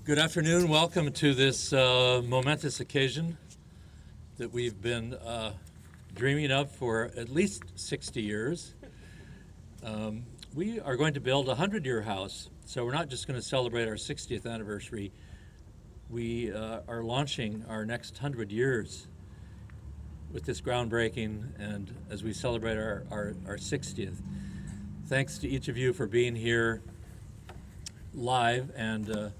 Good afternoon. Welcome to this momentous occasion that we've been dreaming of for at least 60 years. We are going to build a 100-year house, so we're not just going to celebrate our 60th anniversary. We are launching our next 100 years with this groundbreaking, and as we celebrate our 60th. Thanks to each of you for being here live, and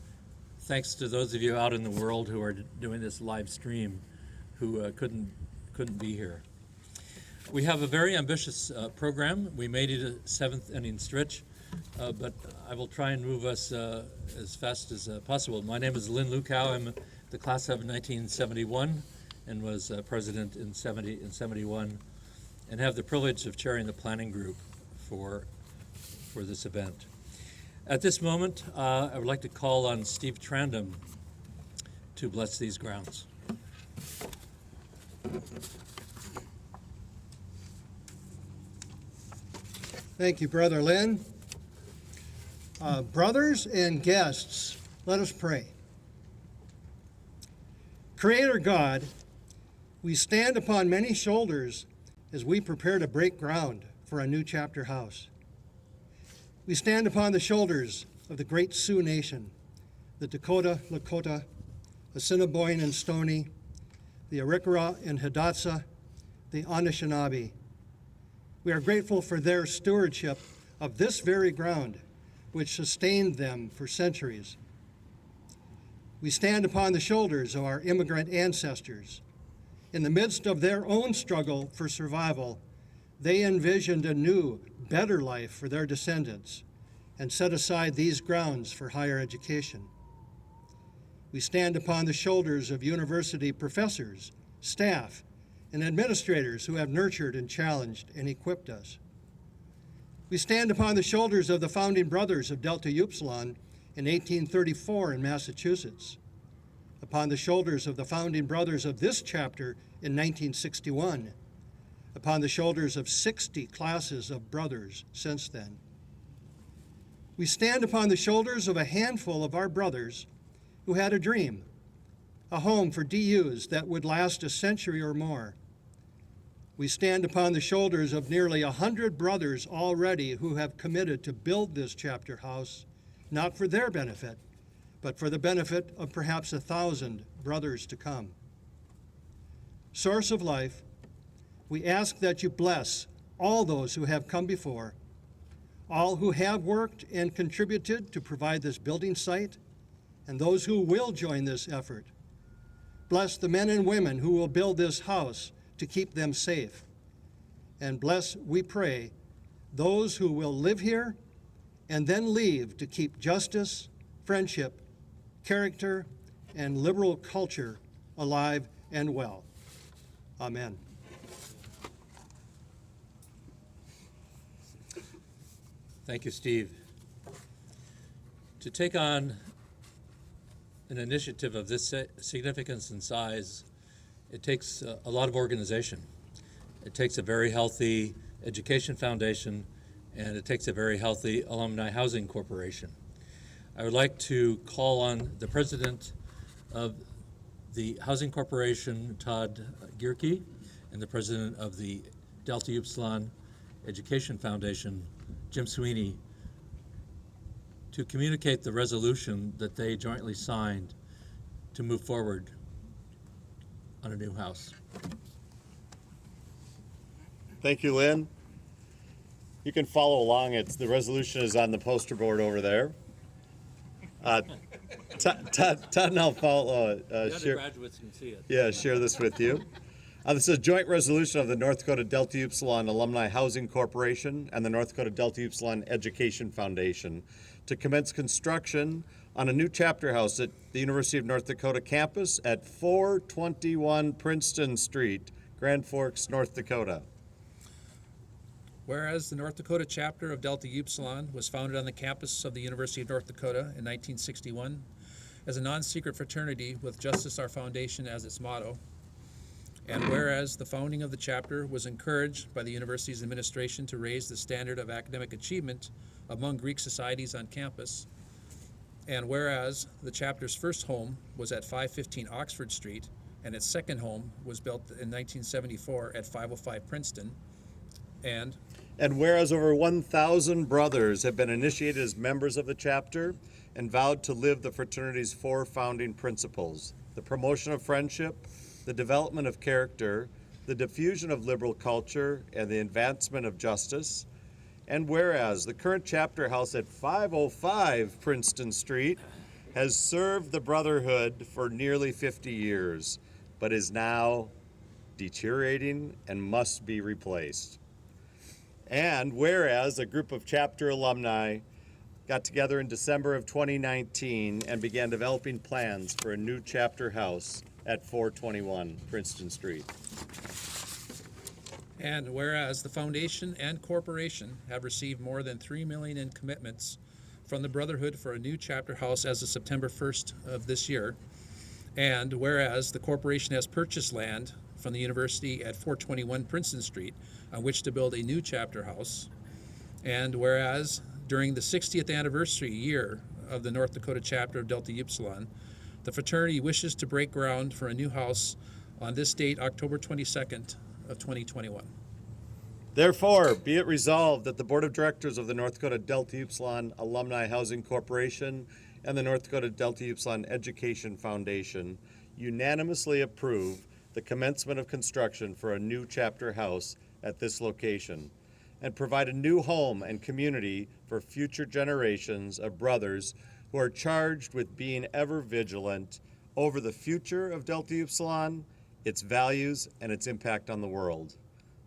thanks to those of you out in the world who are doing this live stream who couldn't be here. We have a very ambitious program. We made it a seventh inning stretch, but I will try and move us as fast as possible. My name is Lynn Lukow. I'm the class of 1971 and was president in 71, and have the privilege of chairing the planning group for this event. At this moment, I would like to call on Steve Trandom to bless these grounds. Thank you, Brother Lynn. Brothers and guests, let us pray. Creator God, we stand upon many shoulders as we prepare to break ground for a new chapter house. We stand upon the shoulders of the great Sioux Nation, the Dakota, Lakota, Assiniboine and Stoney, the Arikara and Hidatsa, the Anishinaabe. We are grateful for their stewardship of this very ground, which sustained them for centuries. We stand upon the shoulders of our immigrant ancestors. In the midst of their own struggle for survival, they envisioned a new, better life for their descendants and set aside these grounds for higher education. We stand upon the shoulders of university professors, staff, and administrators who have nurtured and challenged and equipped us. We stand upon the shoulders of the founding brothers of Delta Upsilon in 1834 in Massachusetts, upon the shoulders of the founding brothers of this chapter in 1961, upon the shoulders of 60 classes of brothers since then. We stand upon the shoulders of a handful of our brothers who had a dream, a home for DUs that would last a century or more. We stand upon the shoulders of nearly 100 brothers already who have committed to build this chapter house, not for their benefit, but for the benefit of perhaps 1,000 brothers to come. Source of life, we ask that you bless all those who have come before, all who have worked and contributed to provide this building site, and those who will join this effort. Bless the men and women who will build this house to keep them safe. And bless, we pray, those who will live here and then leave to keep justice, friendship, character, and liberal culture alive and well. Amen. Thank you, Steve. To take on an initiative of this significance and size, it takes a lot of organization. It takes a very healthy education foundation, and it takes a very healthy Alumni Housing Corporation. I would like to call on the president of the Housing Corporation, Todd Gierke, and the president of the Delta Upsilon Education Foundation, Jim Sweeney, to communicate the resolution that they jointly signed to move forward on a new house. Thank you, Lynn. You can follow along. The resolution is on the poster board over there. Todd and I'll follow. The undergraduates can see it. Yeah, share this with you. This is a joint resolution of the North Dakota Delta Upsilon Alumni Housing Corporation and the North Dakota Delta Upsilon Education Foundation to commence construction on a new chapter house at the University of North Dakota campus at 421 Princeton Street, Grand Forks, North Dakota. Whereas the North Dakota chapter of Delta Upsilon was founded on the campus of the University of North Dakota in 1961 as a non-secret fraternity with Justice Our Foundation as its motto, and whereas the founding of the chapter was encouraged by the university's administration to raise the standard of academic achievement among Greek societies on campus, And whereas the chapter's first home was at 515 Oxford Street, and its second home was built in 1974 at 505 Princeton, and whereas over 1,000 brothers have been initiated as members of the chapter and vowed to live the fraternity's 4 founding principles: the promotion of friendship, the development of character, the diffusion of liberal culture, and the advancement of justice. And whereas the current chapter house at 505 Princeton Street has served the brotherhood for nearly 50 years, but is now deteriorating and must be replaced. And whereas a group of chapter alumni got together in December of 2019 and began developing plans for a new chapter house at 421 Princeton Street. And whereas the foundation and corporation have received more than $3 million in commitments from the Brotherhood for a new chapter house as of September 1st of this year, and whereas the corporation has purchased land from the university at 421 Princeton Street on which to build a new chapter house, and whereas during the 60th anniversary year of the North Dakota chapter of Delta Upsilon, the fraternity wishes to break ground for a new house on this date, October 22nd of 2021. Therefore, be it resolved that the Board of Directors of the North Dakota Delta Upsilon Alumni Housing Corporation and the North Dakota Delta Upsilon Education Foundation unanimously approve the commencement of construction for a new chapter house at this location and provide a new home and community for future generations of brothers who are charged with being ever vigilant over the future of Delta Upsilon, its values, and its impact on the world.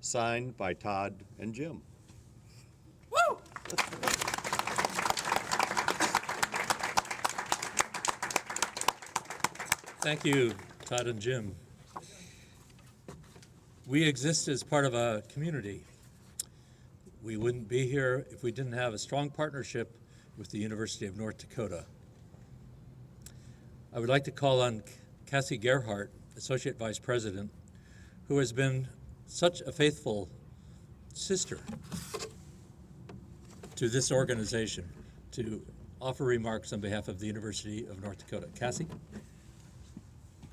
Signed by Todd and Jim. Woo! Thank you, Todd and Jim. We exist as part of a community. We wouldn't be here if we didn't have a strong partnership with the University of North Dakota. I would like to call on Cassie Gerhardt, Associate Vice President, who has been such a faithful sister to this organization, to offer remarks on behalf of the University of North Dakota. Cassie?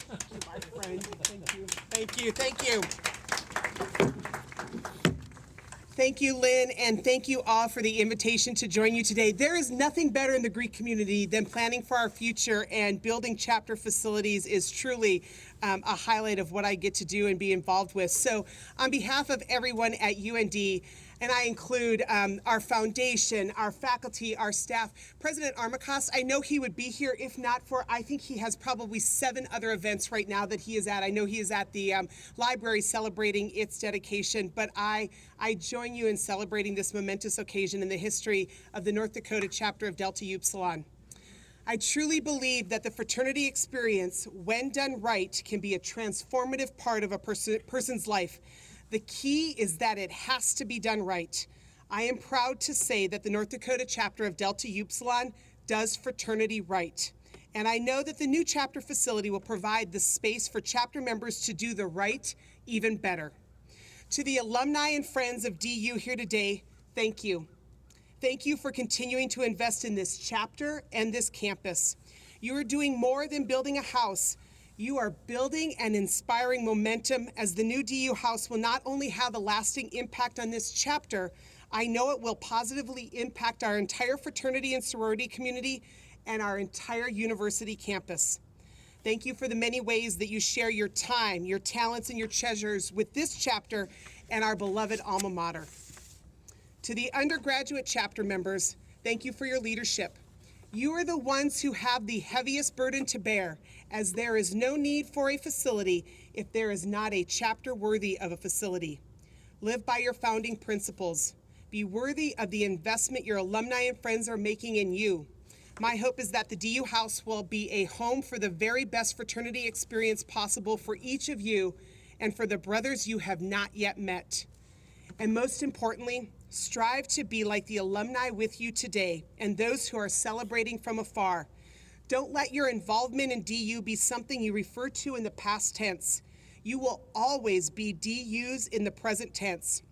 My friend, thank you. Thank you, thank you. Thank you, Lynn, and thank you all for the invitation to join you today. There is nothing better in the Greek community than planning for our future, and building chapter facilities is truly a highlight of what I get to do and be involved with. So on behalf of everyone at UND, and I include our foundation, our faculty, our staff, President Armacost, I know he would be here if not for, I think he has probably 7 other events right now that he is at. I know he is at the library celebrating its dedication, but I join you in celebrating this momentous occasion in the history of the North Dakota chapter of Delta Upsilon. I truly believe that the fraternity experience, when done right, can be a transformative part of a person's life. The key is that it has to be done right. I am proud to say that the North Dakota chapter of Delta Upsilon does fraternity right. And I know that the new chapter facility will provide the space for chapter members to do the right even better. To the alumni and friends of DU here today, thank you. Thank you for continuing to invest in this chapter and this campus. You are doing more than building a house. You are building and inspiring momentum, as the new DU house will not only have a lasting impact on this chapter, I know it will positively impact our entire fraternity and sorority community and our entire university campus. Thank you for the many ways that you share your time, your talents, and your treasures with this chapter and our beloved alma mater. To the undergraduate chapter members, thank you for your leadership. You are the ones who have the heaviest burden to bear, as there is no need for a facility if there is not a chapter worthy of a facility. Live by your founding principles. Be worthy of the investment your alumni and friends are making in you. My hope is that the DU House will be a home for the very best fraternity experience possible for each of you and for the brothers you have not yet met. And most importantly, strive to be like the alumni with you today and those who are celebrating from afar. Don't let your involvement in DU be something you refer to in the past tense. You will always be DUs in the present tense.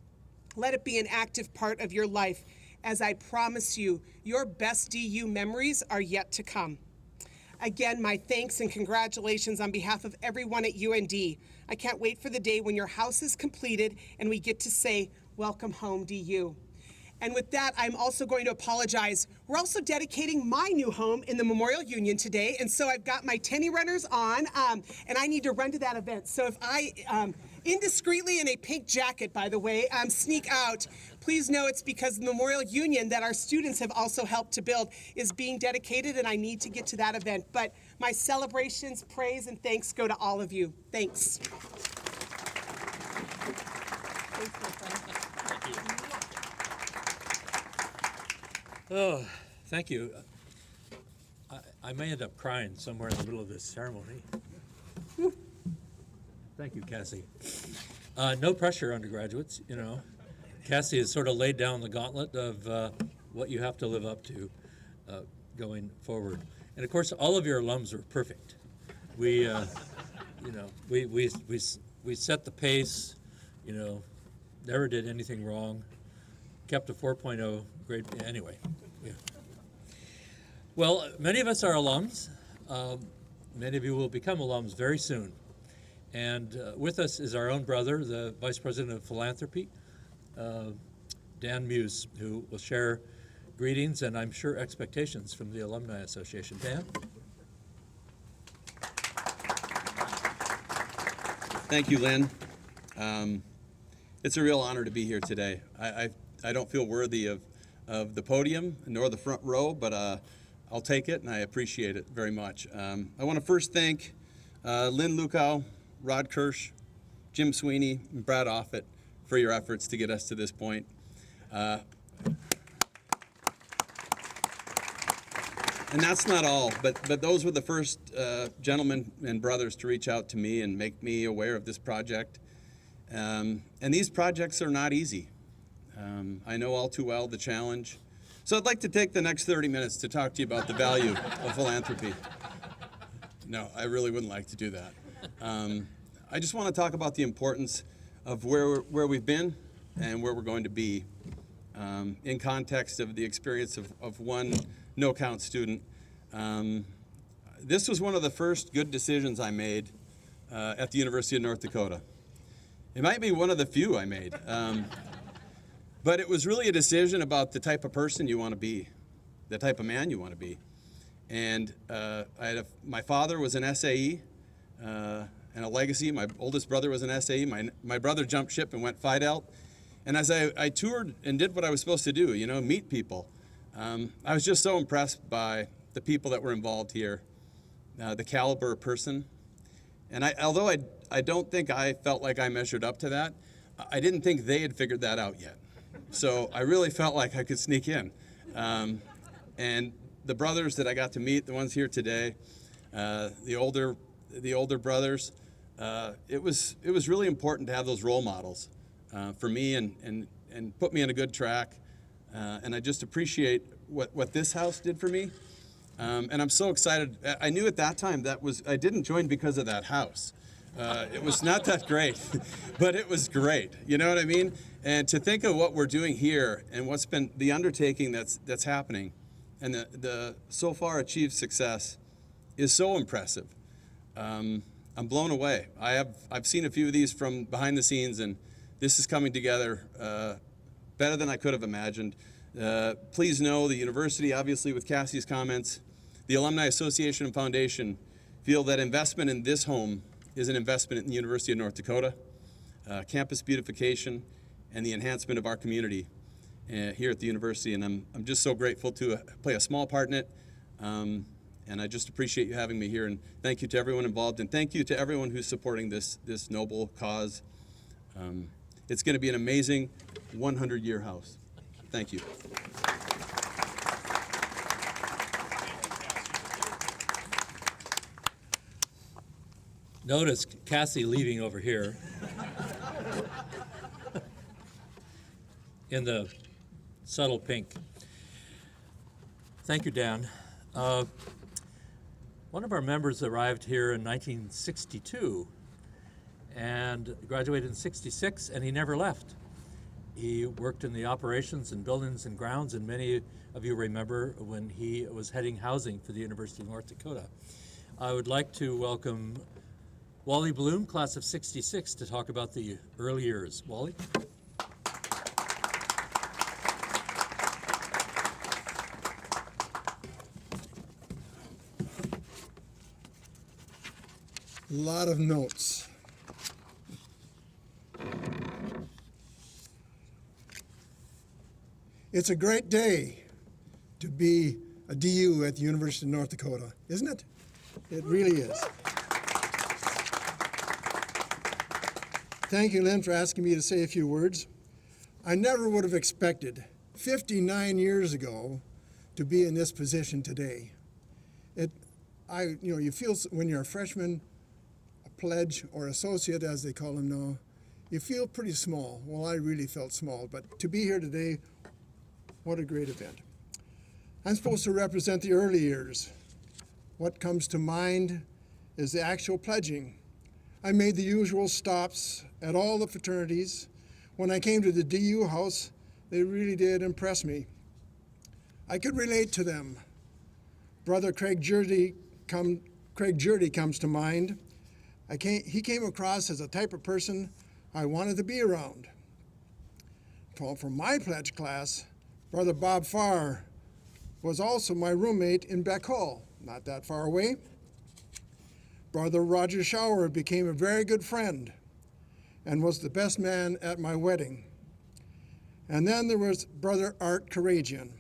Let it be an active part of your life as I promise you, your best DU memories are yet to come. Again, my thanks and congratulations on behalf of everyone at UND. I can't wait for the day when your house is completed and we get to say, welcome home, DU. And with that, I'm also going to apologize. We're also dedicating my new home in the Memorial Union today, and so I've got my tenny runners on, and I need to run to that event. So if I, indiscreetly in a pink jacket, by the way, sneak out, please know it's because the Memorial Union that our students have also helped to build is being dedicated, and I need to get to that event. But my celebrations, praise, and thanks go to all of you. Thanks. Oh, thank you. I may end up crying somewhere in the middle of this ceremony. Thank you, Cassie. No pressure, undergraduates, you know. Cassie has sort of laid down the gauntlet of what you have to live up to going forward. And of course, all of your alums were perfect. We, you know, we set the pace, you know, never did anything wrong, kept a 4.0 grade, anyway. Yeah. Well, many of us are alums. Many of you will become alums very soon. And with us is our own brother, the Vice President of Philanthropy, Dan Muse, who will share greetings and I'm sure expectations from the Alumni Association. Dan? Thank you, Lynn. It's a real honor to be here today. I don't feel worthy of the podium nor the front row, but I'll take it and I appreciate it very much. I want to first thank Lynn Lukow, Rod Kirsch, Jim Sweeney, and Brad Offit for your efforts to get us to this point. And that's not all, but those were the first gentlemen and brothers to reach out to me and make me aware of this project. And these projects are not easy. I know all too well the challenge. So I'd like to take the next 30 minutes to talk to you about the value of philanthropy. No, I really wouldn't like to do that. I just want to talk about the importance of where we've been and where we're going to be in context of the experience of one no-count student. This was one of the first good decisions I made at the University of North Dakota. It might be one of the few I made. But it was really a decision about the type of person you want to be, the type of man you want to be. And my father was an SAE and a legacy. My oldest brother was an SAE. My brother jumped ship and went FIDEL. And as I toured and did what I was supposed to do, you know, meet people, I was just so impressed by the people that were involved here, the caliber of person. And although I don't think I felt like I measured up to that, I didn't think they had figured that out yet. So I really felt like I could sneak in. And the brothers that I got to meet, the ones here today, the older brothers, it was really important to have those role models for me and put me on a good track. And I just appreciate what this house did for me. And I'm so excited. I knew at that time I didn't join because of that house. It was not that great, but it was great. You know what I mean? And to think of what we're doing here and what's been the undertaking that's happening and the so far achieved success is so impressive. I'm blown away. I've seen a few of these from behind the scenes, and this is coming together better than I could have imagined. Please know the university, obviously with Cassie's comments, the Alumni Association and Foundation feel that investment in this home is an investment in the University of North Dakota, campus beautification, and the enhancement of our community here at the university. And I'm just so grateful to play a small part in it. And I just appreciate you having me here. And thank you to everyone involved. And thank you to everyone who's supporting this noble cause. It's going to be an amazing 100-year house. Thank you. Notice Cassie leaving over here in the subtle pink. Thank you, Dan. One of our members arrived here in 1962 and graduated in 66, and he never left. He worked in the operations and buildings and grounds, and many of you remember when he was heading housing for the University of North Dakota. I would like to welcome Wally Bloom, class of '66, to talk about the early years. Wally? A lot of notes. It's a great day to be a DU at the University of North Dakota, isn't it? It really is. Thank you, Lynn, for asking me to say a few words. I never would have expected 59 years ago to be in this position today. You feel when you're a freshman, a pledge or associate, as they call them now, you feel pretty small. Well, I really felt small, but to be here today, what a great event. I'm supposed to represent the early years. What comes to mind is the actual pledging. I made the usual stops at all the fraternities. When I came to the DU house, they really did impress me. I could relate to them. Brother Craig Jurdy comes to mind. He came across as a type of person I wanted to be around. From my pledge class, Brother Bob Farr was also my roommate in Beck Hall, not that far away. Brother Roger Shower became a very good friend and was the best man at my wedding. And then there was Brother Art Karagian.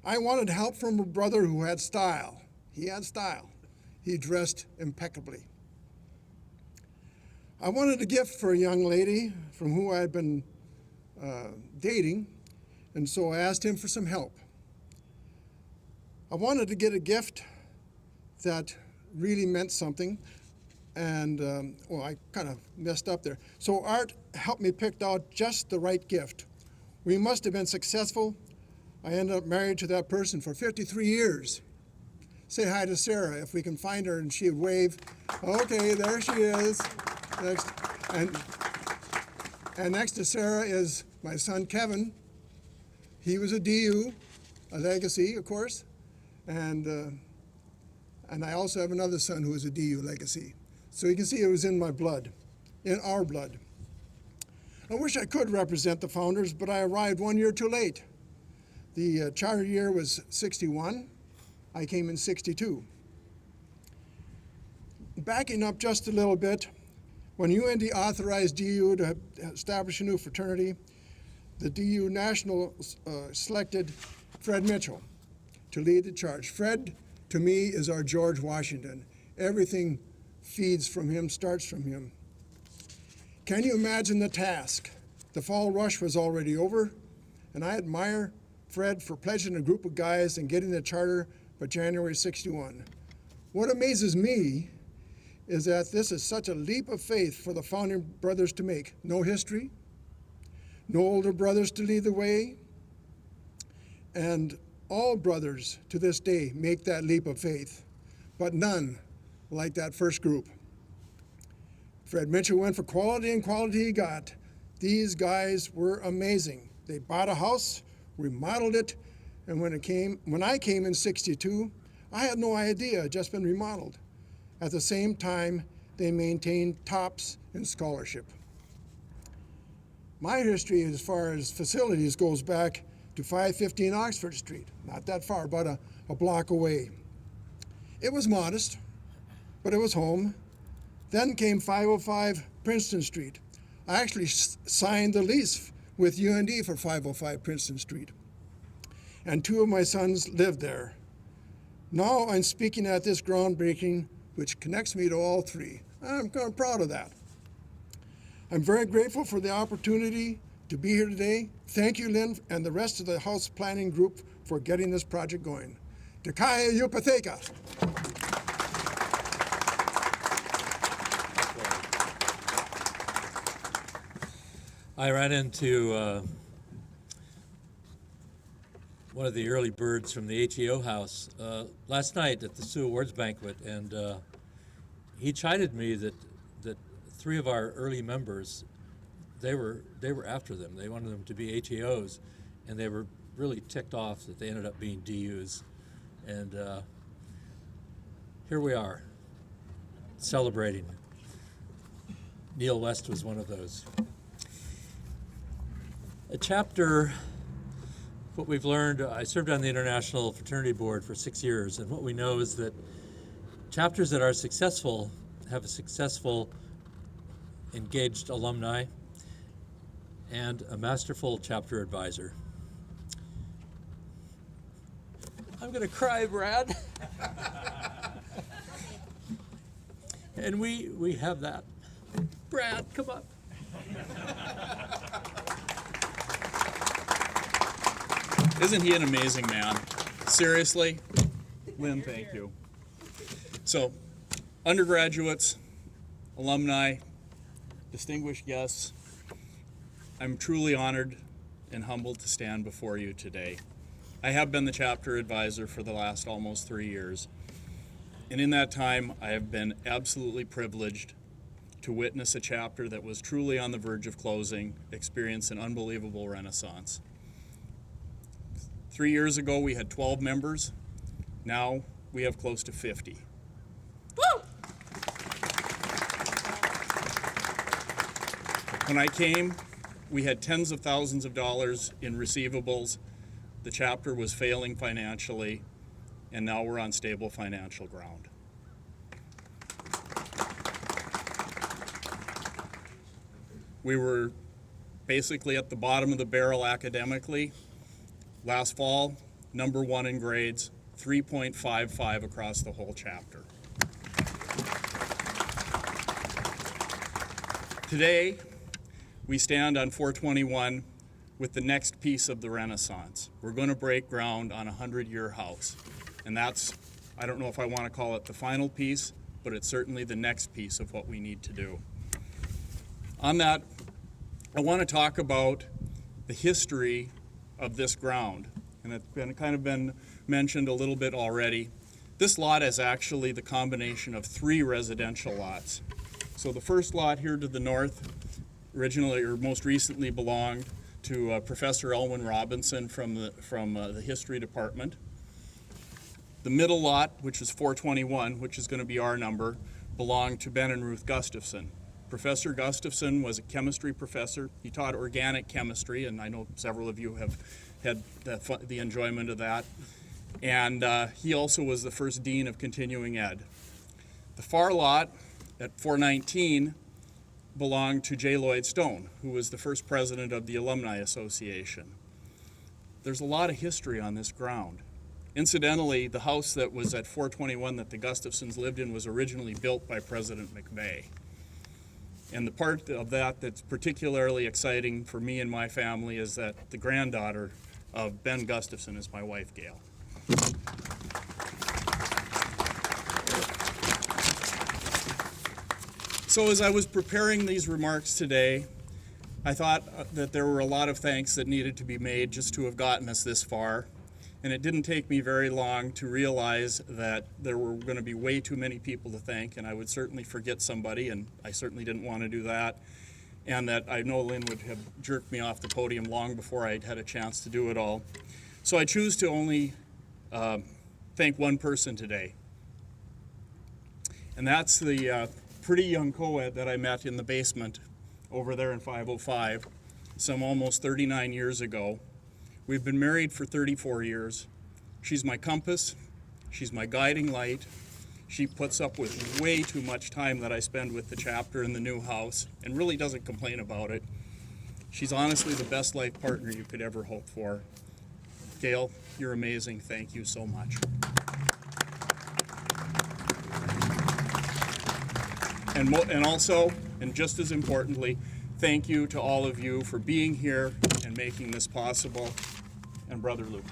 I wanted help from a brother who had style. He had style. He dressed impeccably. I wanted a gift for a young lady from who I had been dating, and so I asked him for some help. I wanted to get a gift that really meant something, and I kind of messed up there. So Art helped me pick out just the right gift. We must have been successful. I ended up married to that person for 53 years. Say hi to Sarah if we can find her, and she would wave. Okay, there she is. Next, and next to Sarah is my son Kevin. He was a DU, a legacy, of course, and I also have another son who is a DU legacy. So you can see it was in my blood, in our blood. I wish I could represent the founders, but I arrived 1 year too late. The charter year was '61. I came in '62. Backing up just a little bit, when UND authorized DU to establish a new fraternity, the DU National selected Fred Mitchell to lead the charge. Fred, to me, is our George Washington. Everything feeds from him, starts from him. Can you imagine the task? The fall rush was already over, and I admire Fred for pledging a group of guys and getting the charter by January '61. What amazes me is that this is such a leap of faith for the founding brothers to make. No history, no older brothers to lead the way, and all brothers to this day make that leap of faith, but none like that first group. Fred Mitchell went for quality, and quality he got. These guys were amazing. They bought a house, remodeled it, and when I came in '62, I had no idea it had just been remodeled. At the same time, they maintained tops in scholarship. My history as far as facilities goes back to 515 Oxford Street, not that far, about a block away. It was modest, but it was home. Then came 505 Princeton Street. I actually signed the lease with UND for 505 Princeton Street. And two of my sons lived there. Now I'm speaking at this groundbreaking, which connects me to all three. I'm kind of proud of that. I'm very grateful for the opportunity to be here today. Thank you, Lynn, and the rest of the House Planning Group for getting this project going. Takaya Yupatheka. I ran into one of the early birds from the HEO house last night at the Sioux Awards banquet, and he chided me that three of our early members they were after them. They wanted them to be ATOs, and they were really ticked off that they ended up being DUs. And here we are, celebrating. Neil West was one of those. A chapter, what we've learned, I served on the International Fraternity Board for 6 years, and what we know is that chapters that are successful have a successful, engaged alumni and a masterful chapter advisor. I'm gonna cry, Brad. And we have that. Brad, come up. Isn't he an amazing man? Seriously? Lynn, thank you. So, undergraduates, alumni, distinguished guests, I'm truly honored and humbled to stand before you today. I have been the chapter advisor for the last almost 3 years. And in that time, I have been absolutely privileged to witness a chapter that was truly on the verge of closing, experience an unbelievable renaissance. 3 years ago, we had 12 members. Now we have close to 50. Woo! When I came, we had tens of thousands of dollars in receivables. The chapter was failing financially, and now we're on stable financial ground. We were basically at the bottom of the barrel academically. Last fall, number 1 in grades, 3.55 across the whole chapter. Today, we stand on 421 with the next piece of the Renaissance. We're going to break ground on a 100-year house. And that's, I don't know if I want to call it the final piece, but it's certainly the next piece of what we need to do. On that, I want to talk about the history of this ground. And it's kind of been mentioned a little bit already. This lot is actually the combination of 3 residential lots. So the first lot here to the north originally or most recently belonged to Professor Elwin Robinson from the history department. The middle lot, which is 421, which is going to be our number, belonged to Ben and Ruth Gustafson. Professor Gustafson was a chemistry professor. He taught organic chemistry, and I know several of you have had the enjoyment of that. And he also was the first dean of continuing ed. The far lot at 419 belonged to J. Lloyd Stone, who was the first president of the Alumni Association. There's a lot of history on this ground. Incidentally, the house that was at 421 that the Gustafsons lived in was originally built by President McVeigh. And the part of that that's particularly exciting for me and my family is that the granddaughter of Ben Gustafson is my wife, Gail. So as I was preparing these remarks today, I thought that there were a lot of thanks that needed to be made just to have gotten us this far. And it didn't take me very long to realize that there were going to be way too many people to thank, and I would certainly forget somebody, and I certainly didn't want to do that. And that I know Lynn would have jerked me off the podium long before I'd had a chance to do it all. So I choose to only thank one person today. And that's the pretty young co-ed that I met in the basement over there in 505 some almost 39 years ago. We've been married for 34 years. She's my compass. She's my guiding light. She puts up with way too much time that I spend with the chapter in the new house and really doesn't complain about it. She's honestly the best life partner you could ever hope for. Gail, you're amazing. Thank you so much. And also, and just as importantly, thank you to all of you for being here and making this possible. And Brother Luke.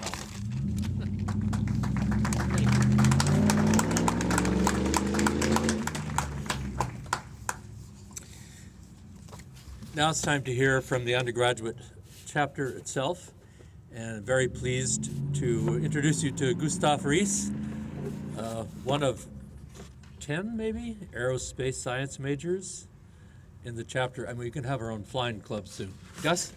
Now it's time to hear from the undergraduate chapter itself, and very pleased to introduce you to Gustav Rees, one of 10 maybe aerospace science majors in the chapter, and we can have our own flying club soon. Gus?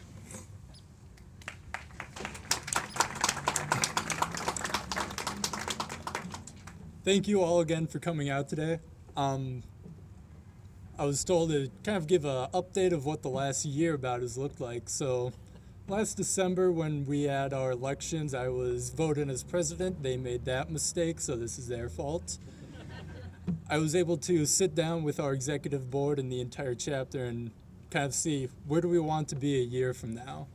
Thank you all again for coming out today. I was told to kind of give an update of what the last year about has looked like. So last December when we had our elections, I was voted as president. They made that mistake, so this is their fault. I was able to sit down with our executive board and the entire chapter and kind of see where do we want to be a year from now.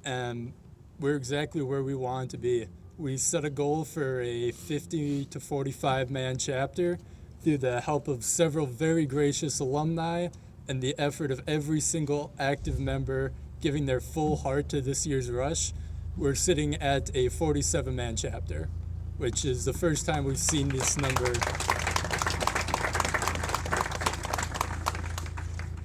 And we're exactly where we want to be. We set a goal for a 50 to 45 man chapter through the help of several very gracious alumni and the effort of every single active member giving their full heart to this year's rush. We're sitting at a 47 man chapter, which is the first time we've seen this number.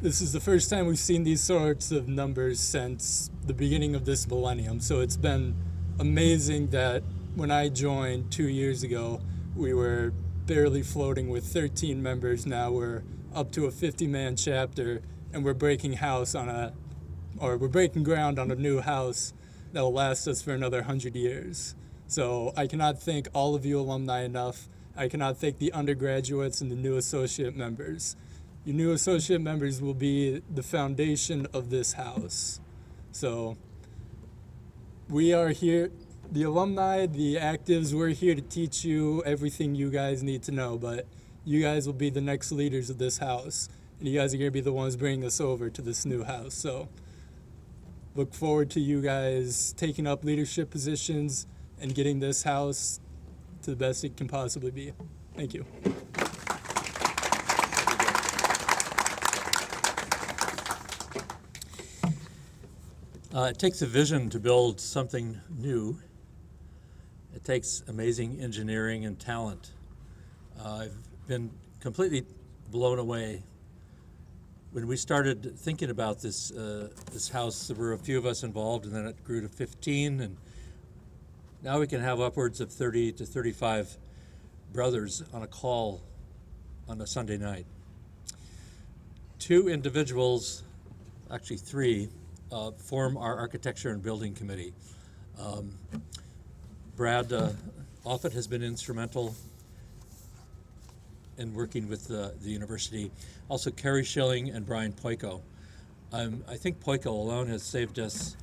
This is the first time we've seen these sorts of numbers since the beginning of this millennium. So it's been amazing that when I joined 2 years ago, we were barely floating with 13 members. Now we're up to a 50-man chapter, and we're breaking ground on a new house that will last us for another 100 years. So I cannot thank all of you alumni enough. I cannot thank the undergraduates and the new associate members. Your new associate members will be the foundation of this house. So we are here, the alumni, the actives, we're here to teach you everything you guys need to know, but you guys will be the next leaders of this house, and you guys are going to be the ones bringing us over to this new house. So look forward to you guys taking up leadership positions and getting this house to the best it can possibly be. Thank you. It takes a vision to build something new. It takes amazing engineering and talent. I've been completely blown away. When we started thinking about this house, there were a few of us involved, and then it grew to 15, and now we can have upwards of 30 to 35 brothers on a call on a Sunday night. 2 individuals, actually 3, form our architecture and building committee. Brad Offit has been instrumental in working with the university. Also Kerry Schilling and Brian Poico. I think Poico alone has saved us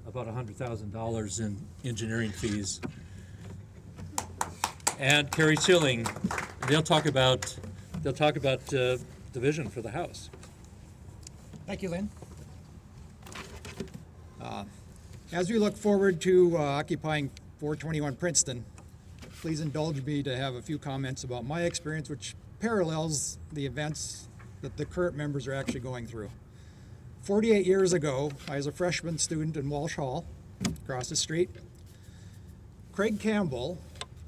about $100,000 in engineering fees. And Kerry Schilling, they'll talk about the vision for the house. Thank you, Lynn. As we look forward to occupying 421 Princeton, please indulge me to have a few comments about my experience, which parallels the events that the current members are actually going through. 48 years ago, I was a freshman student in Walsh Hall, across the street. Craig Campbell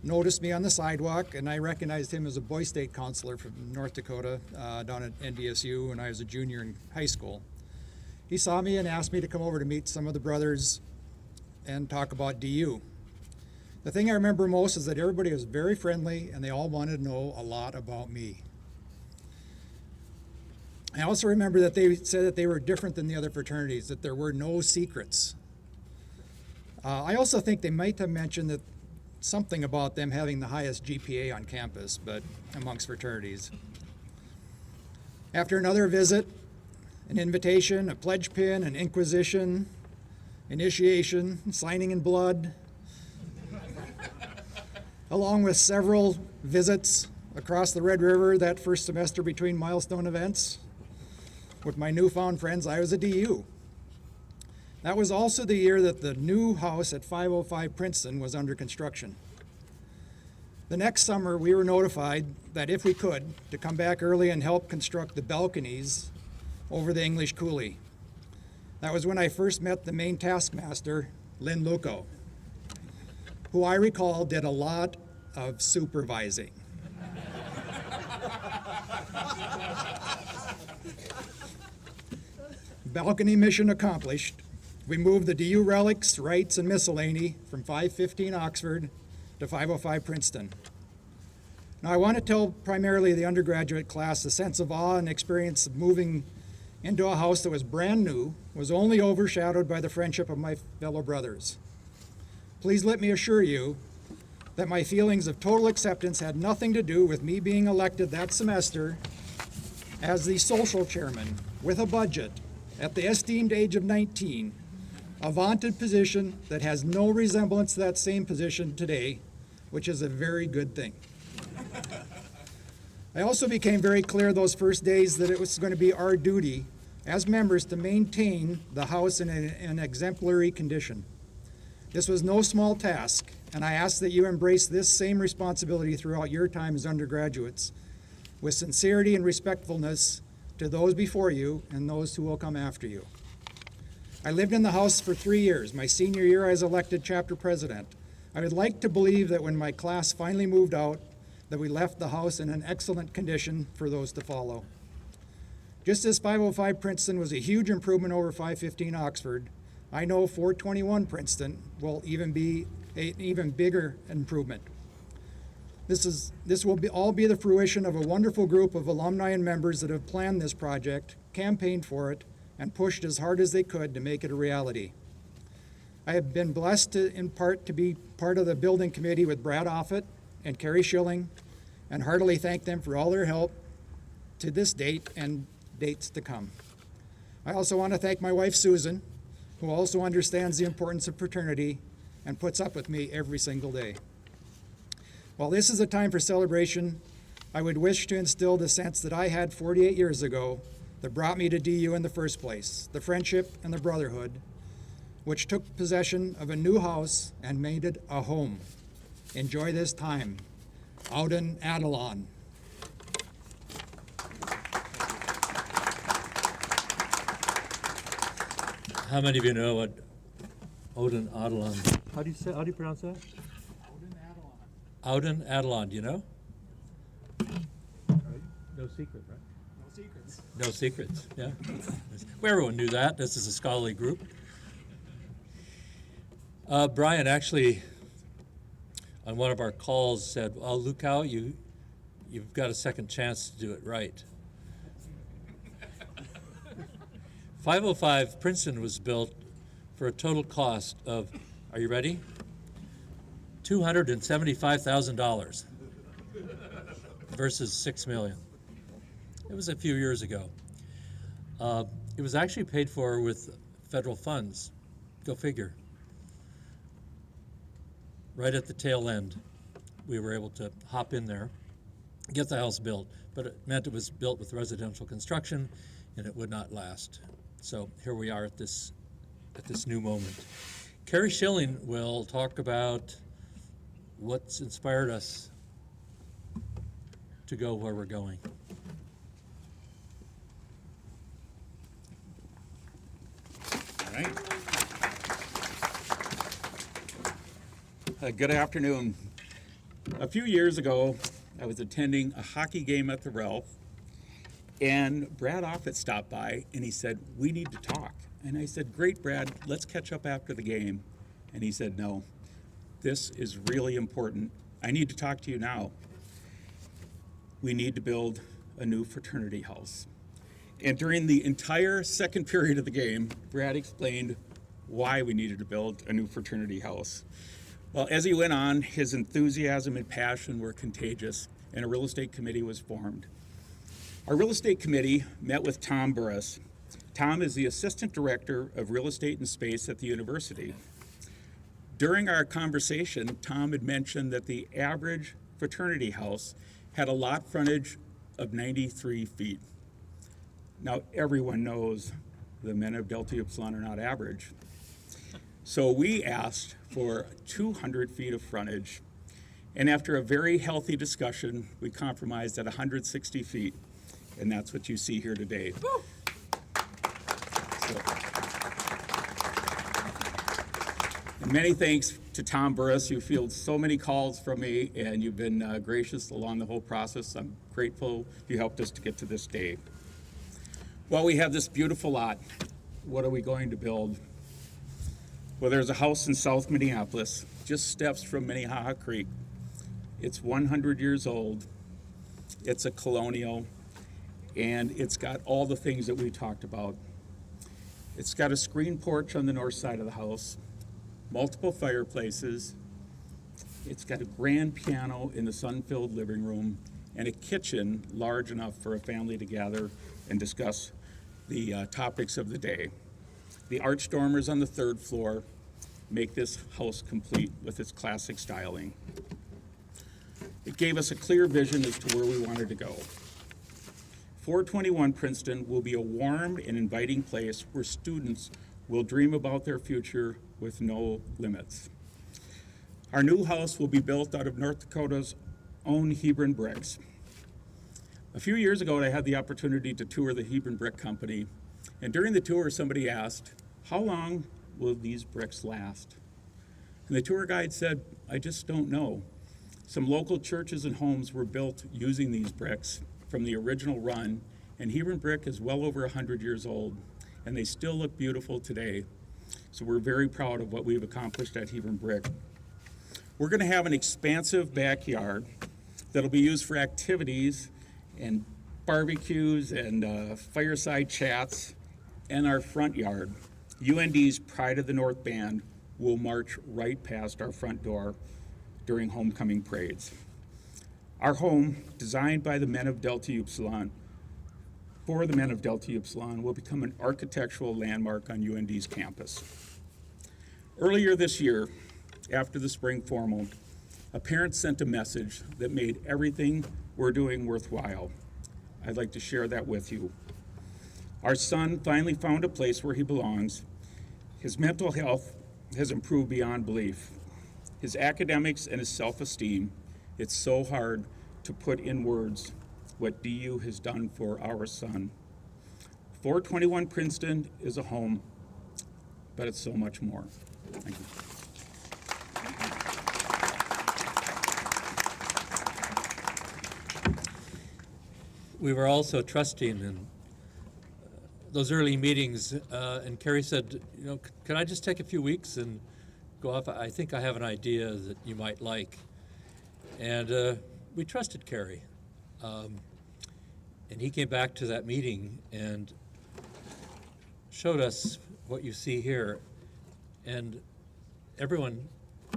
noticed me on the sidewalk, and I recognized him as a Boy State counselor from North Dakota down at NDSU when I was a junior in high school. He saw me and asked me to come over to meet some of the brothers and talk about DU. The thing I remember most is that everybody was very friendly and they all wanted to know a lot about me. I also remember that they said that they were different than the other fraternities, that there were no secrets. I also think they might have mentioned that something about them having the highest GPA on campus, but amongst fraternities. After another visit, an invitation, a pledge pin, an inquisition, initiation, signing in blood, along with several visits across the Red River that first semester between milestone events. With my newfound friends, I was a DU. That was also the year that the new house at 505 Princeton was under construction. The next summer, we were notified that if we could, to come back early and help construct the balconies over the English coulee. That was when I first met the main taskmaster, Lynn Luco, who I recall did a lot of supervising. Balcony mission accomplished. We moved the DU relics, rites, and miscellany from 515 Oxford to 505 Princeton. Now, I want to tell primarily the undergraduate class the sense of awe and experience of moving into a house that was brand new was only overshadowed by the friendship of my fellow brothers. Please let me assure you that my feelings of total acceptance had nothing to do with me being elected that semester as the social chairman with a budget at the esteemed age of 19, a vaunted position that has no resemblance to that same position today, which is a very good thing. I also became very clear those first days that it was going to be our duty as members to maintain the house in an exemplary condition. This was no small task, and I ask that you embrace this same responsibility throughout your time as undergraduates, with sincerity and respectfulness to those before you and those who will come after you. I lived in the house for 3 years. My senior year, I was elected chapter president. I would like to believe that when my class finally moved out, that we left the house in an excellent condition for those to follow. Just as 505 Princeton was a huge improvement over 515 Oxford, I know 421 Princeton will even be an even bigger improvement. This will all be the fruition of a wonderful group of alumni and members that have planned this project, campaigned for it, and pushed as hard as they could to make it a reality. I have been blessed in part to be part of the building committee with Brad Offit and Carrie Schilling, and heartily thank them for all their help to this date and dates to come. I also want to thank my wife Susan, who also understands the importance of fraternity and puts up with me every single day. While this is a time for celebration, I would wish to instill the sense that I had 48 years ago that brought me to DU in the first place, the friendship and the brotherhood, which took possession of a new house and made it a home. Enjoy this time. Auden Adelon. How many of you know what Auden Adelon? How do you pronounce that? Auden Adelon, do you know? No secret, right? No secrets. No secrets, yeah. Well, everyone knew that. This is a scholarly group. Brian actually, on one of our calls, said, "Oh, look how you've got a second chance to do it right." 505 Princeton was built for a total cost of, are you ready? $275,000 versus $6 million. It was a few years ago. It was actually paid for with federal funds. Go figure. Right at the tail end, we were able to hop in there, get the house built, but it meant it was built with residential construction and it would not last. So here we are at this new moment. Carrie Schilling will talk about what's inspired us to go where we're going. All right. Good afternoon. A few years ago, I was attending a hockey game at the Ralph, and Brad Offit stopped by, and he said, "We need to talk." And I said, "Great, Brad, let's catch up after the game." And he said, "No, this is really important. I need to talk to you now. We need to build a new fraternity house." And during the entire second period of the game, Brad explained why we needed to build a new fraternity house. Well, as he went on, his enthusiasm and passion were contagious, and a real estate committee was formed. Our real estate committee met with Tom Burris. Tom is the Assistant Director of Real Estate and Space at the university. During our conversation, Tom had mentioned that the average fraternity house had a lot frontage of 93 feet. Now, everyone knows the men of Delta Upsilon are not average. So we asked for 200 feet of frontage, and after a very healthy discussion, we compromised at 160 feet, and that's what you see here today. And many thanks to Tom Burris. You fielded so many calls from me, and you've been gracious along the whole process. I'm grateful you helped us to get to this day. Well, we have this beautiful lot. What are we going to build? Well, there's a house in South Minneapolis, just steps from Minnehaha Creek. It's 100 years old. It's a colonial, and it's got all the things that we talked about. It's got a screen porch on the north side of the house, multiple fireplaces. It's got a grand piano in the sun-filled living room, and a kitchen large enough for a family to gather and discuss the topics of the day. The arch dormers on the 3rd floor make this house complete with its classic styling. It gave us a clear vision as to where we wanted to go. 421 Princeton will be a warm and inviting place where students will dream about their future with no limits. Our new house will be built out of North Dakota's own Hebron bricks. A few years ago, I had the opportunity to tour the Hebron Brick Company, and during the tour, somebody asked, "How long will these bricks last?" And the tour guide said, "I just don't know." Some local churches and homes were built using these bricks from the original run, and Hebron Brick is well over 100 years old, and they still look beautiful today. So we're very proud of what we've accomplished at Hebron Brick. We're going to have an expansive backyard that'll be used for activities and barbecues and fireside chats, and our front yard. UND's Pride of the North Band will march right past our front door during homecoming parades. Our home, designed by the men of Delta Upsilon, for the men of Delta Upsilon, will become an architectural landmark on UND's campus. Earlier this year, after the spring formal, a parent sent a message that made everything we're doing worthwhile. I'd like to share that with you. Our son finally found a place where he belongs. His mental health has improved beyond belief. His academics and his self-esteem, it's so hard to put in words what DU has done for our son. 421 Princeton is a home, but it's so much more. Thank you. We were also trusting in those early meetings, and Carrie said, can I just take a few weeks and go off? I think I have an idea that you might like. And we trusted Carrie. And he came back to that meeting and showed us what you see here. And everyone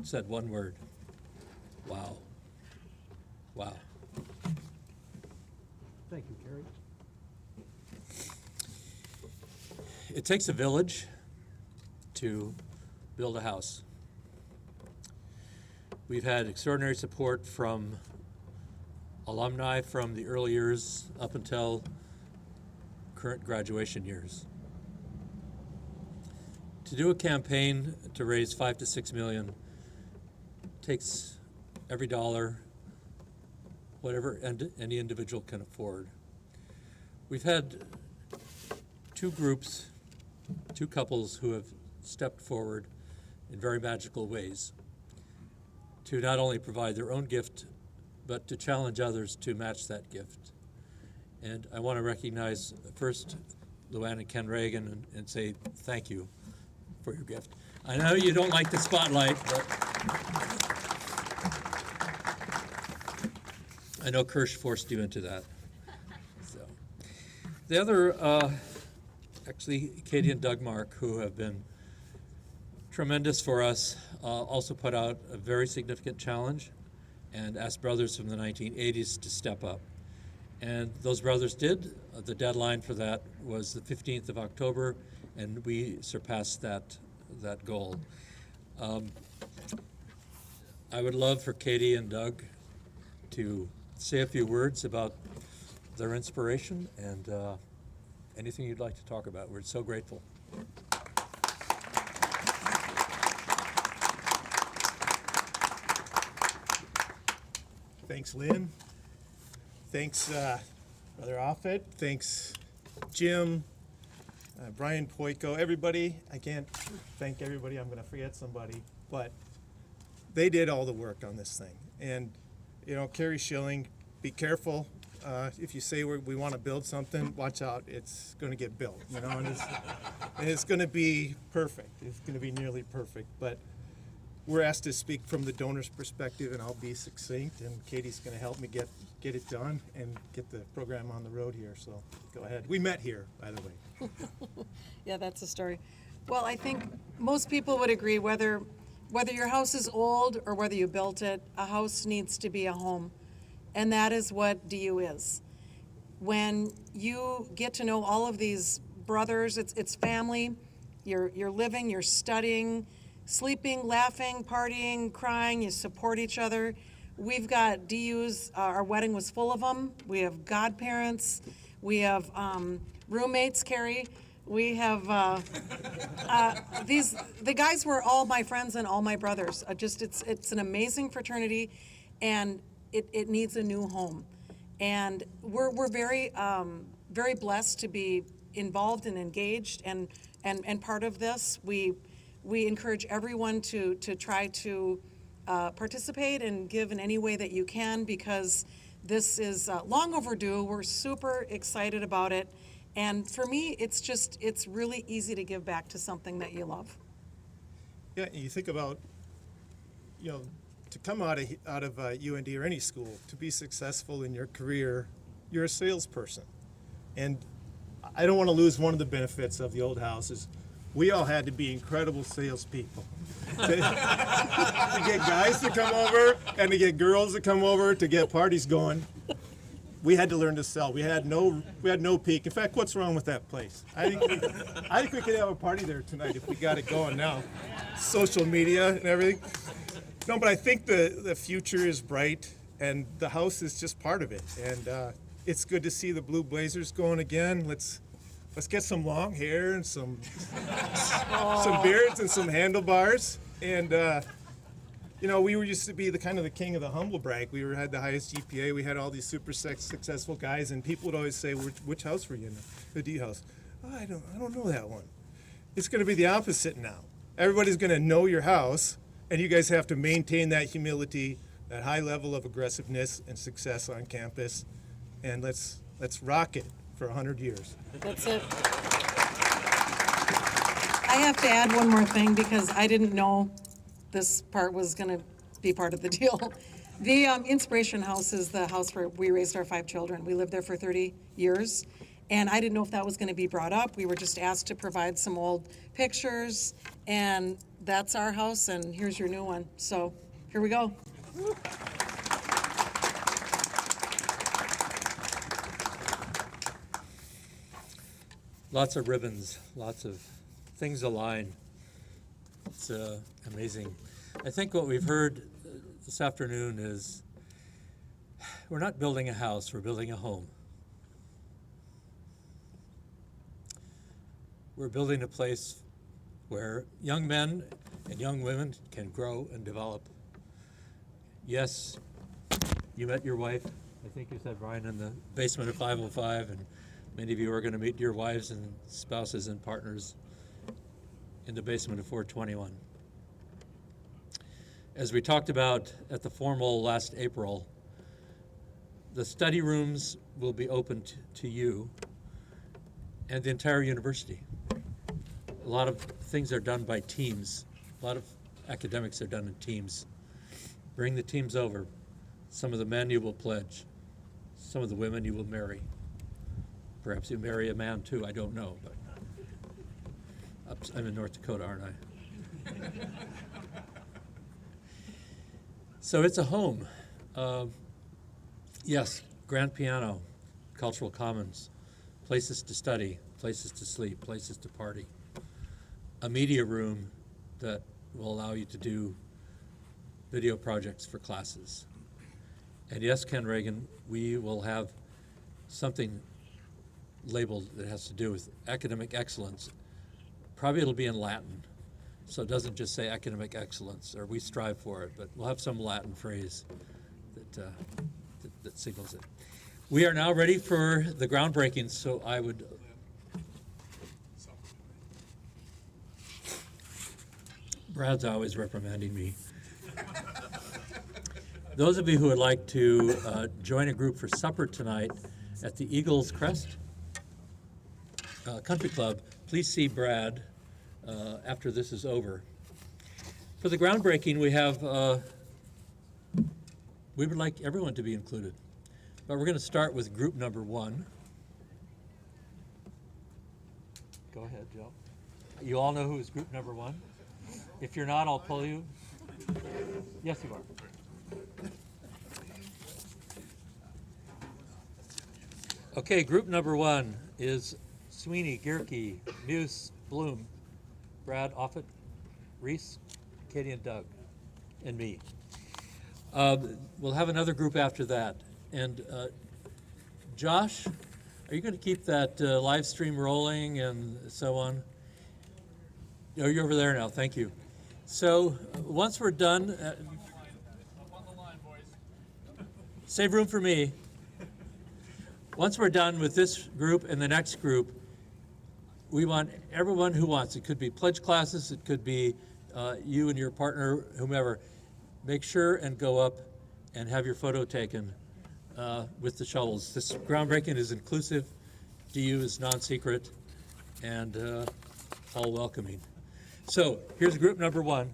said one word: wow. Wow. Thank you, Carrie. It takes a village to build a house. We've had extraordinary support from alumni from the early years up until current graduation years. To do a campaign to raise $5 to $6 million takes every dollar, whatever any individual can afford. We've had two groups, two couples who have stepped forward in very magical ways to not only provide their own gift, but to challenge others to match that gift. And I want to recognize first Luann and Ken Reagan and say thank you for your gift. I know you don't like the spotlight, but I know Kirsch forced you into that. So the other, actually Katie and Doug Mark, who have been tremendous for us, also put out a very significant challenge and asked brothers from the 1980s to step up. And those brothers did. The deadline for that was the 15th of October, and we surpassed that goal. I would love for Katie and Doug to say a few words about their inspiration and anything you'd like to talk about. We're so grateful. Thanks, Lynn. Thanks, Brother Offit. Thanks, Jim, Brian Poyko, everybody. I can't thank everybody. I'm going to forget somebody. But they did all the work on this thing. And, Carrie Schilling, be careful. If you say we want to build something, watch out. It's going to get built, and it's going to be perfect. It's going to be nearly perfect. But we're asked to speak from the donor's perspective, and I'll be succinct, and Katie's going to help me get it done and get the program on the road here. So go ahead. We met here, by the way. Yeah, that's a story. Well, I think most people would agree, whether your house is old or whether you built it, a house needs to be a home. And that is what DU is. When you get to know all of these brothers, it's family, you're living, you're studying, sleeping, laughing, partying, crying, you support each other. We've got DUs, our wedding was full of them. We have godparents, we have roommates, Carrie. We have, the guys were all my friends and all my brothers. It's an amazing fraternity, and it needs a new home. And we're very, very blessed to be involved and engaged and part of this. We encourage everyone to try to participate and give in any way that you can, because this is long overdue. We're super excited about it. And for me, it's really easy to give back to something that you love. Yeah, and you think about, to come out of UND or any school, to be successful in your career, you're a salesperson. And I don't want to lose one of the benefits of the old house is we all had to be incredible salespeople. To get guys to come over and to get girls to come over to get parties going. We had to learn to sell. We had no peak. In fact, what's wrong with that place? I think we could have a party there tonight if we got it going now. Social media and everything. No, but I think the future is bright, and the house is just part of it. And it's good to see the Blue Blazers going again. Let's get some long hair and some beards and some handlebars. And we used to be the kind of the king of the humble brag. We had the highest GPA. We had all these super successful guys, and people would always say, "Which house were you in?" The D house. Oh, I don't know that one. It's going to be the opposite now. Everybody's going to know your house, and you guys have to maintain that humility, that high level of aggressiveness and success on campus, and let's rock it for 100 years. That's it. I have to add one more thing, because I didn't know this part was going to be part of the deal. The Inspiration House is the house where we raised our 5 children. We lived there for 30 years, and I didn't know if that was going to be brought up. We were just asked to provide some old pictures, and that's our house, and here's your new one. So here we go. Lots of ribbons, lots of things align. It's amazing. I think what we've heard this afternoon is we're not building a house, we're building a home. We're building a place where young men and young women can grow and develop. Yes, you met your wife, I think you said, Brian, in the basement of 505, and many of you are going to meet your wives and spouses and partners in the basement of 421. As we talked about at the formal last April, the study rooms will be open to you and the entire university. A lot of things are done by teams. A lot of academics are done in teams. Bring the teams over. Some of the men you will pledge. Some of the women you will marry. Perhaps you marry a man too, I don't know. But I'm in North Dakota, aren't I? So it's a home. Yes, grand piano, cultural commons, places to study, places to sleep, places to party. A media room that will allow you to do video projects for classes. And yes, Ken Reagan, we will have something labeled that has to do with academic excellence. Probably it'll be in Latin, so it doesn't just say academic excellence, or we strive for it, but we'll have some Latin phrase that signals it. We are now ready for the groundbreaking, so I would... Brad's always reprimanding me. Those of you who would like to join a group for supper tonight at the Eagles Crest Country Club, please see Brad after this is over. For the groundbreaking, we would like everyone to be included. But we're going to start with group number 1. Go ahead, Joe. You all know who is group number 1? If you're not, I'll pull you. Yes, you are. Okay, group number 1 is Sweeney, Gierke, Muse, Bloom, Brad, Offit, Reese, Katie, and Doug, and me. We'll have another group after that. And Josh, are you going to keep that live stream rolling and so on? Oh, you're over there now. Thank you. So once we're done, save room for me. Once we're done with this group and the next group, we want everyone who wants. It could be pledge classes. It could be you and your partner, whomever. Make sure and go up and have your photo taken with the shovels. This groundbreaking is inclusive. DU is non-secret and all welcoming. So here's group number 1.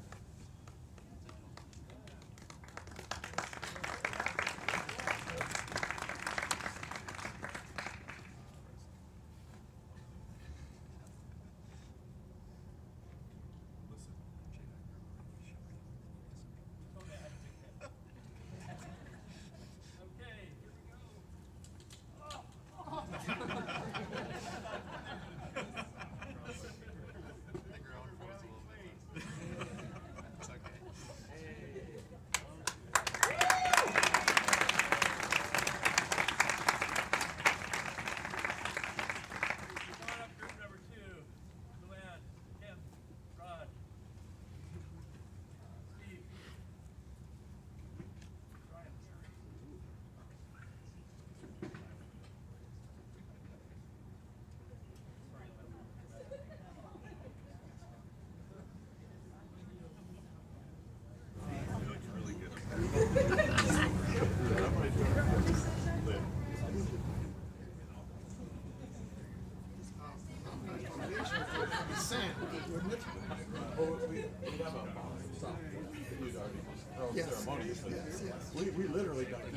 We literally done it.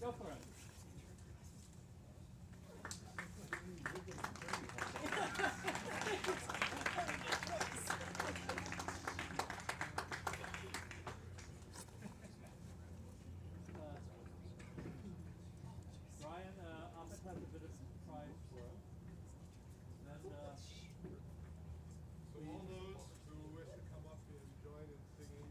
Go for it. Brian, Offit has a bit of surprise for us. So all those who wish to come up and join in singing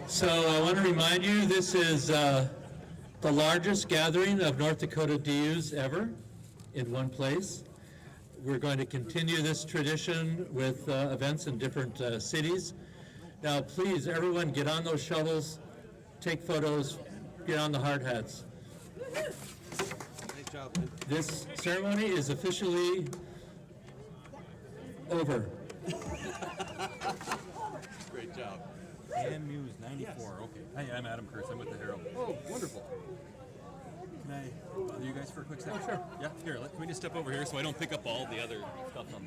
So I want to remind you, this is the largest gathering of North Dakota DUs ever in one place. We're going to continue this tradition with events in different cities. Now, please, everyone, get on those shuttles, take photos, get on the hard hats. Great job, Lynn. This ceremony is officially over. Great job. AM News 94. Okay. Hi, I'm Adam Kurtz. I'm with the Herald. Oh, wonderful. Can I bother you guys for a quick second? Oh, sure. Yeah, here, can we just step over here so I don't pick up all the other stuff on